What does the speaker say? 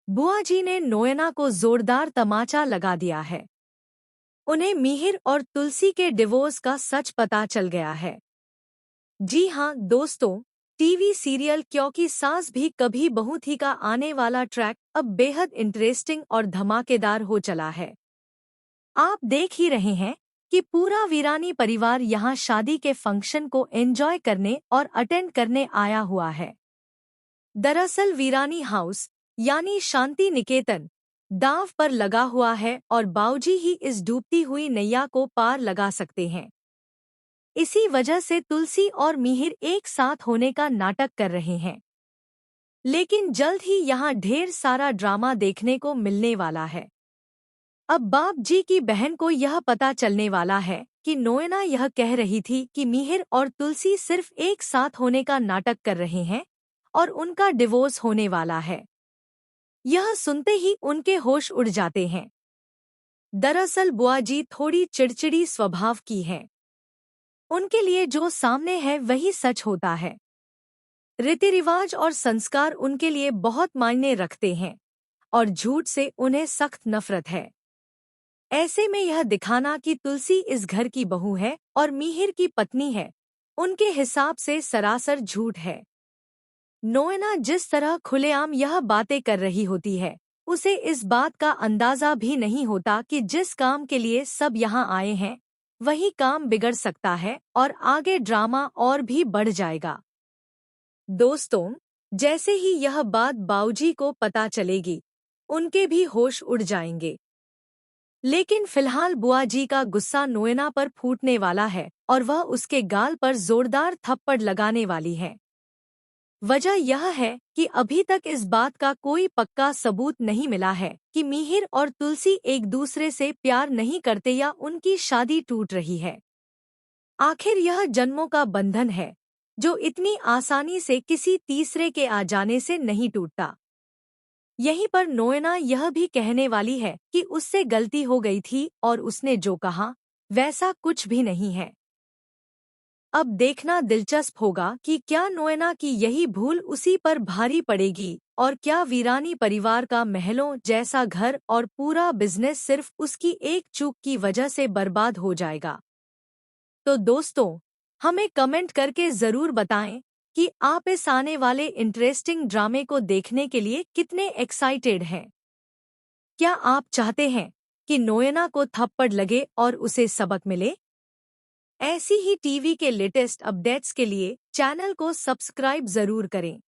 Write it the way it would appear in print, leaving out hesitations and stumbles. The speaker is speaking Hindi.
बुआ जी ने नोएना को जोरदार तमाचा लगा दिया है। उन्हें मिहिर और तुलसी के डिवोर्स का सच पता चल गया है। जी हाँ दोस्तों, टीवी सीरियल क्योंकि सास भी कभी बहू थी का आने वाला ट्रैक अब बेहद इंटरेस्टिंग और धमाकेदार हो चला है। आप देख ही रहे हैं कि पूरा वीरानी परिवार यहाँ शादी के फंक्शन को एंजॉय करने और अटेंड करने आया हुआ है। दरअसल वीरानी हाउस यानी शांति निकेतन दांव पर लगा हुआ है और बाऊजी ही इस डूबती हुई नैया को पार लगा सकते हैं। इसी वजह से तुलसी और मिहिर एक साथ होने का नाटक कर रहे हैं। लेकिन जल्द ही यहाँ ढेर सारा ड्रामा देखने को मिलने वाला है। अब बाप जी की बहन को यह पता चलने वाला है कि नोएना यह कह रही थी कि मिहिर और तुलसी सिर्फ एक साथ होने का नाटक कर रहे हैं और उनका डिवोर्स होने वाला है। यह सुनते ही उनके होश उड़ जाते हैं। दरअसल बुआ जी थोड़ी चिड़चिड़ी स्वभाव की हैं। उनके लिए जो सामने है वही सच होता है। रीति रिवाज और संस्कार उनके लिए बहुत मायने रखते हैं और झूठ से उन्हें सख्त नफरत है। ऐसे में यह दिखाना कि तुलसी इस घर की बहू है और मिहिर की पत्नी है, उनके हिसाब से सरासर झूठ है। नोएना जिस तरह खुलेआम यह बातें कर रही होती है, उसे इस बात का अंदाजा भी नहीं होता कि जिस काम के लिए सब यहाँ आए हैं, वही काम बिगड़ सकता है और आगे ड्रामा और भी बढ़ जाएगा। दोस्तों, जैसे ही यह बात बाऊजी को पता चलेगी, उनके भी होश उड़ जाएंगे। लेकिन फिलहाल बुआ जी का गुस्सा नोएना पर फूटने वाला है और वह उसके गाल पर जोरदार थप्पड़ लगाने वाली है। वजह यह है कि अभी तक इस बात का कोई पक्का सबूत नहीं मिला है कि मिहिर और तुलसी एक दूसरे से प्यार नहीं करते या उनकी शादी टूट रही है। आखिर यह जन्मों का बंधन है जो इतनी आसानी से किसी तीसरे के आ जाने से नहीं टूटता। यहीं पर नोएना यह भी कहने वाली है कि उससे गलती हो गई थी और उसने जो कहा वैसा कुछ भी नहीं है। अब देखना दिलचस्प होगा कि क्या नोएना की यही भूल उसी पर भारी पड़ेगी और क्या वीरानी परिवार का महलों जैसा घर और पूरा बिजनेस सिर्फ उसकी एक चूक की वजह से बर्बाद हो जाएगा। तो दोस्तों, हमें कमेंट करके ज़रूर बताएं कि आप इस आने वाले इंटरेस्टिंग ड्रामे को देखने के लिए कितने एक्साइटेड हैं। क्या आप चाहते हैं कि नोएना को थप्पड़ लगे और उसे सबक मिले? ऐसी ही टीवी के लेटेस्ट अपडेट्स के लिए चैनल को सब्सक्राइब जरूर करें।